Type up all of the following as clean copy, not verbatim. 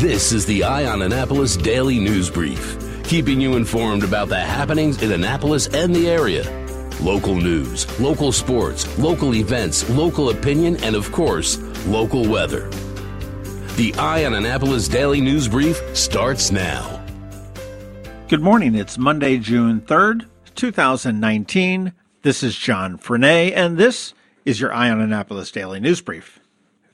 This is the An Annapolis Daily News Brief, keeping you informed about the happenings in Annapolis and the area. Local news, local sports, local events, local opinion, and of course, local weather. The An Annapolis Daily News Brief starts now. Good morning. It's Monday, June 3rd, 2019. This is John Frenaye, and this is your An Annapolis Daily News Brief.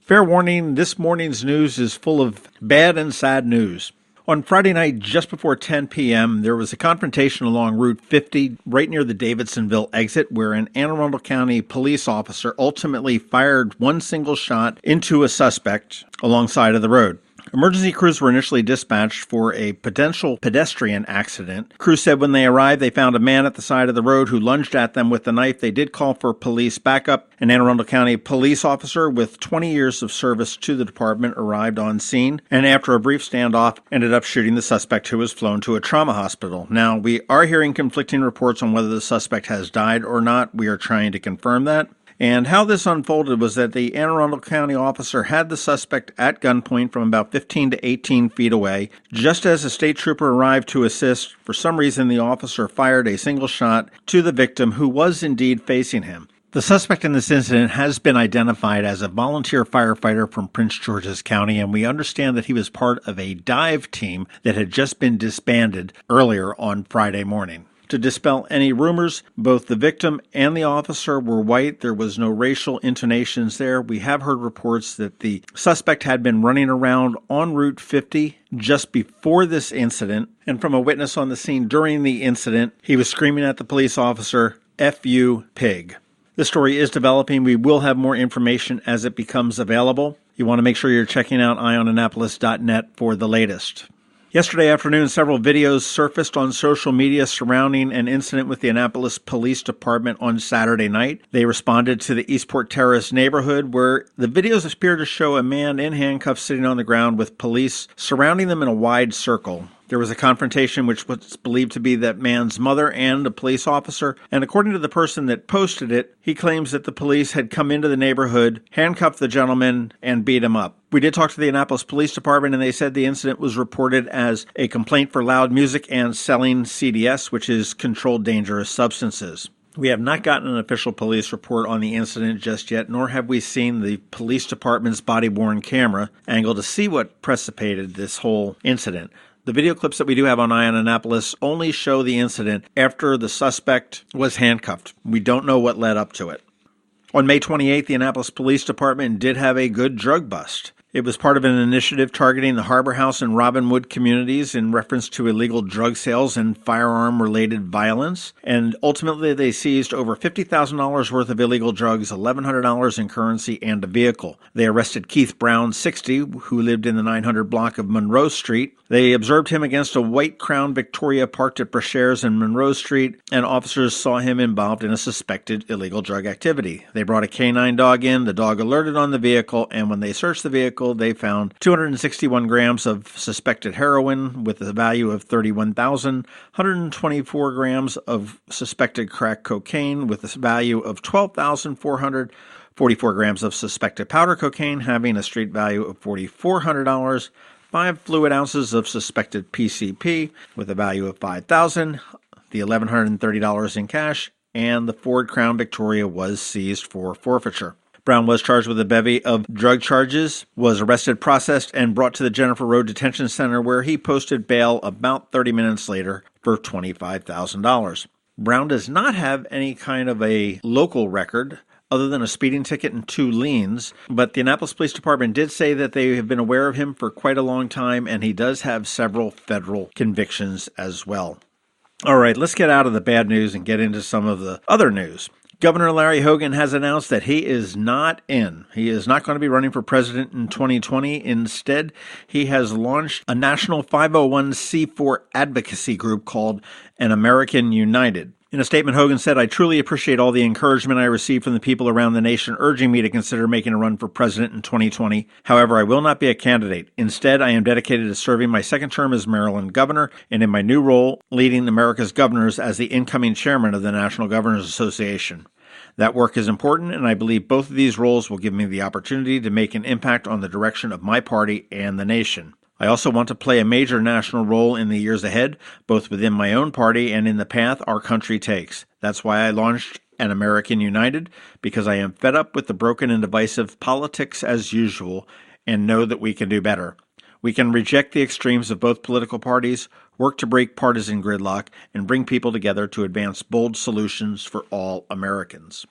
Fair warning, this morning's news is full of bad and sad news. On Friday night, just before 10 p.m., there was a confrontation along Route 50 right near the Davidsonville exit where an Anne Arundel County police officer ultimately fired one single shot into a suspect alongside of the road. Emergency crews were initially dispatched for a potential pedestrian accident. Crews said when they arrived, they found a man at the side of the road who lunged at them with a knife. They did call for police backup. An Anne Arundel County police officer with 20 years of service to the department arrived on scene, and after a brief standoff, ended up shooting the suspect, who was flown to a trauma hospital. Now, we are hearing conflicting reports on whether the suspect has died or not. We are trying to confirm that. And how this unfolded was that the Anne Arundel County officer had the suspect at gunpoint from about 15 to 18 feet away. Just as a state trooper arrived to assist, for some reason the officer fired a single shot to the victim, who was indeed facing him. The suspect in this incident has been identified as a volunteer firefighter from Prince George's County, and we understand that he was part of a dive team that had just been disbanded earlier on Friday morning. To dispel any rumors, both the victim and the officer were white. There was no racial intonations there. We have heard reports that the suspect had been running around on Route 50 just before this incident, and from a witness on the scene during the incident, he was screaming at the police officer, "F you, pig." This story is developing. We will have more information as it becomes available. You want to make sure you're checking out eyeonannapolis.net for the latest. Yesterday afternoon, several videos surfaced on social media surrounding an incident with the Annapolis Police Department on Saturday night. They responded to the Eastport Terrace neighborhood, where the videos appear to show a man in handcuffs sitting on the ground with police surrounding them in a wide circle. There was a confrontation which was believed to be that man's mother and a police officer, and according to the person that posted it, he claims that the police had come into the neighborhood, handcuffed the gentleman, and beat him up. We did talk to the Annapolis Police Department, and they said the incident was reported as a complaint for loud music and selling CDS, which is controlled dangerous substances. We have not gotten an official police report on the incident just yet, nor have we seen the police department's body-worn camera angle to see what precipitated this whole incident. The video clips that we do have on An Annapolis only show the incident after the suspect was handcuffed. We don't know what led up to it. On May 28th, the Annapolis Police Department did have a good drug bust. It was part of an initiative targeting the Harbor House and Robinwood communities in reference to illegal drug sales and firearm-related violence. And ultimately, they seized over $50,000 worth of illegal drugs, $1,100 in currency, and a vehicle. They arrested Keith Brown, 60, who lived in the 900 block of Monroe Street. They observed him against a white Crown Victoria parked at Brashears and Monroe Street, and officers saw him involved in a suspected illegal drug activity. They brought a canine dog in. The dog alerted on the vehicle, and when they searched the vehicle, they found 261 grams of suspected heroin with a value of $31,000, 124 grams of suspected crack cocaine with a value of $12,400, 44 grams of suspected powder cocaine having a street value of $4,400, 5 fluid ounces of suspected PCP with a value of $5,000, the $1,130 in cash, and the Ford Crown Victoria was seized for forfeiture. Brown was charged with a bevy of drug charges, was arrested, processed, and brought to the Jennifer Road Detention Center, where he posted bail about 30 minutes later for $25,000. Brown does not have any kind of a local record other than a speeding ticket and 2 liens, but the Annapolis Police Department did say that they have been aware of him for quite a long time, and he does have several federal convictions as well. All right, let's get out of the bad news and get into some of the other news. Governor Larry Hogan has announced that he is not in. He is not going to be running for president in 2020. Instead, he has launched a national 501c4 advocacy group called An American United. In a statement, Hogan said, "I truly appreciate all the encouragement I received from the people around the nation urging me to consider making a run for president in 2020. However, I will not be a candidate. Instead, I am dedicated to serving my second term as Maryland governor and in my new role leading America's governors as the incoming chairman of the National Governors Association. That work is important, and I believe both of these roles will give me the opportunity to make an impact on the direction of my party and the nation." I also want to play a major national role in the years ahead, both within my own party and in the path our country takes. That's why I launched An American United, because I am fed up with the broken and divisive politics as usual and know that we can do better. We can reject the extremes of both political parties, work to break partisan gridlock, and bring people together to advance bold solutions for all Americans.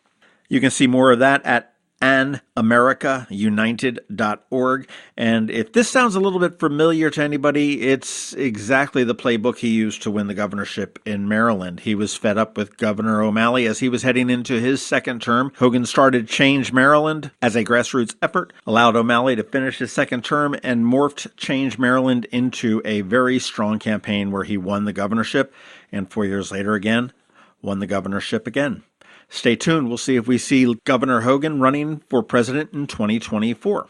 You can see more of that at AnAmericaUnited.org. And if this sounds a little bit familiar to anybody, it's exactly the playbook he used to win the governorship in Maryland. He was fed up with Governor O'Malley as he was heading into his second term. Hogan started Change Maryland as a grassroots effort, allowed O'Malley to finish his second term, and morphed Change Maryland into a very strong campaign where he won the governorship, and 4 years later again, won the governorship again. Stay tuned. We'll see if we see Governor Hogan running for president in 2024.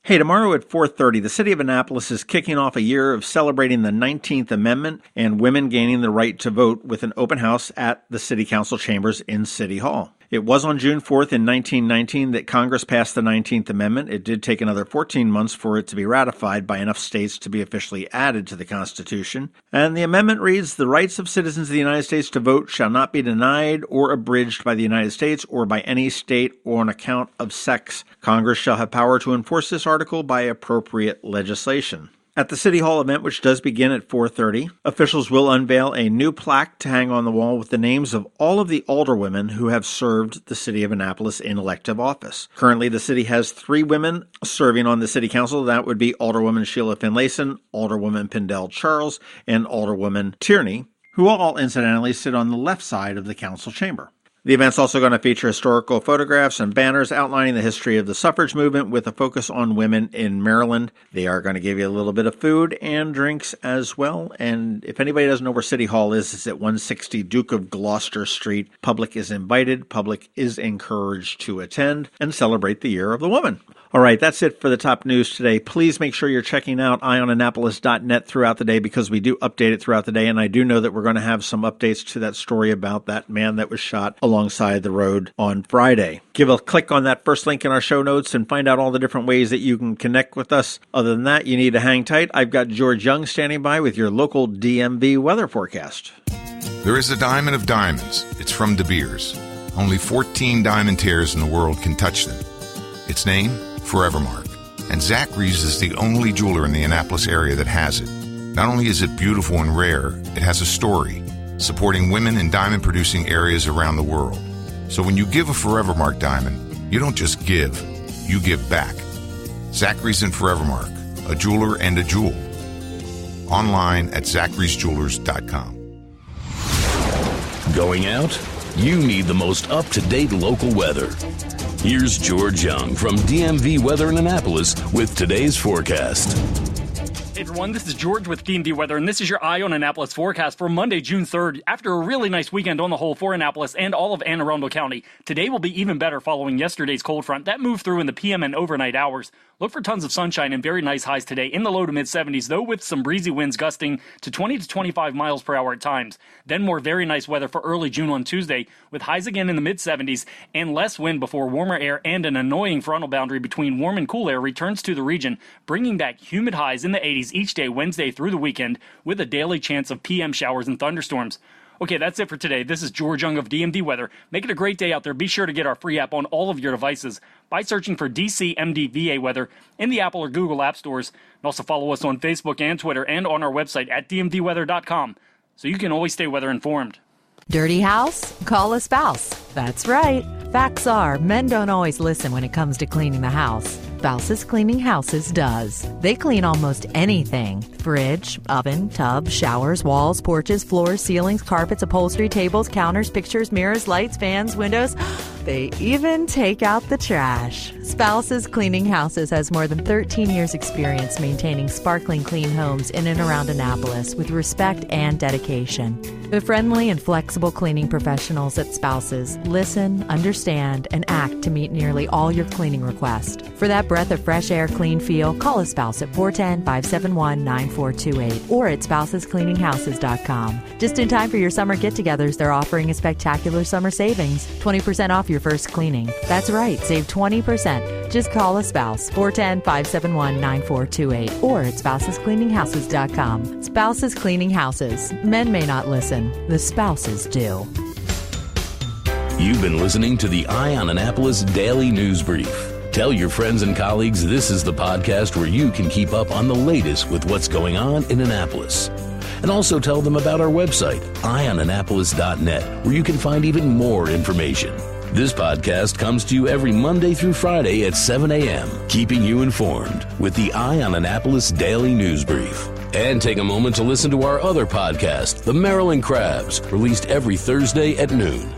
Hey, tomorrow at 4:30, the city of Annapolis is kicking off a year of celebrating the 19th Amendment and women gaining the right to vote with an open house at the City Council chambers in City Hall. It was on June 4th in 1919 that Congress passed the 19th Amendment. It did take another 14 months for it to be ratified by enough states to be officially added to the Constitution. And the amendment reads, "The rights of citizens of the United States to vote shall not be denied or abridged by the United States or by any state or on account of sex. Congress shall have power to enforce this article by appropriate legislation." At the City Hall event, which does begin at 4:30, officials will unveil a new plaque to hang on the wall with the names of all of the alderwomen who have served the city of Annapolis in elective office. Currently, the city has 3 women serving on the city council. That would be Alderwoman Sheila Finlayson, Alderwoman Pindell Charles, and Alderwoman Tierney, who all incidentally sit on the left side of the council chamber. The event's also going to feature historical photographs and banners outlining the history of the suffrage movement with a focus on women in Maryland. They are going to give you a little bit of food and drinks as well. And if anybody doesn't know where City Hall is, it's at 160 Duke of Gloucester Street. Public is invited. Public is encouraged to attend and celebrate the Year of the Woman. All right, that's it for the top news today. Please make sure you're checking out eyeonannapolis.net throughout the day because we do update it throughout the day. And I do know that we're going to have some updates to that story about that man that was shot alongside the road on Friday. Give a click on that first link in our show notes and find out all the different ways that you can connect with us. Other than that, you need to hang tight. I've got George Young standing by with your local DMV weather forecast. There is a diamond of diamonds. It's from De Beers. Only 14 diamond tears in the world can touch them. Its name? Forevermark. And Zachary's is the only jeweler in the Annapolis area that has it. Not only is it beautiful and rare, it has a story, supporting women in diamond-producing areas around the world. So when you give a Forevermark diamond, you don't just give, you give back. Zachary's and Forevermark, a jeweler and a jewel. Online at zacharysjewelers.com. Going out? You need the most up-to-date local weather. Here's George Young from DMV Weather in Annapolis with today's forecast. Hey everyone, this is George with DMV Weather, and this is your Eye on Annapolis forecast for Monday, June 3rd. After a really nice weekend on the whole for Annapolis and all of Anne Arundel County, today will be even better following yesterday's cold front that moved through in the PM and overnight hours. Look for tons of sunshine and very nice highs today in the low to mid-70s, though with some breezy winds gusting to 20 to 25 miles per hour at times. Then more very nice weather for early June on Tuesday, with highs again in the mid-70s and less wind before warmer air and an annoying frontal boundary between warm and cool air returns to the region, bringing back humid highs in the 80s each day Wednesday through the weekend, with a daily chance of PM showers and thunderstorms. Okay, that's it for today. This is George Young of DMV Weather. Make it a great day out there. Be sure to get our free app on all of your devices by searching for DCMDVA Weather in the Apple or Google app stores. And also follow us on Facebook and Twitter and on our website at dmvweather.com so you can always stay weather informed. Dirty house? Call a spouse. That's right. Facts are, men don't always listen when it comes to cleaning the house. Spouses Cleaning Houses does. They clean almost anything. Fridge, oven, tub, showers, walls, porches, floors, ceilings, carpets, upholstery, tables, counters, pictures, mirrors, lights, fans, windows. They even take out the trash. Spouses Cleaning Houses has more than 13 years experience maintaining sparkling clean homes in and around Annapolis with respect and dedication. The friendly and flexible cleaning professionals at Spouses listen, understand, and act to meet nearly all your cleaning requests. For that breath of fresh air, clean feel, call a spouse at 410-571-9428 or at spousescleaninghouses.com. Just in time for your summer get-togethers, they're offering a spectacular summer savings. 20% off your first cleaning. That's right, save 20%. Just call a spouse, 410-571-9428, or at spousescleaninghouses.com. Spouses Cleaning Houses. Men may not listen. The spouses do. You've been listening to the Eye on Annapolis Daily News Brief. Tell your friends and colleagues this is the podcast where you can keep up on the latest with what's going on in Annapolis. And also tell them about our website, eyeonannapolis.net, where you can find even more information. This podcast comes to you every Monday through Friday at 7 a.m., keeping you informed with the Eye on Annapolis Daily News Brief. And take a moment to listen to our other podcast, The Maryland Crabs, released every Thursday at noon.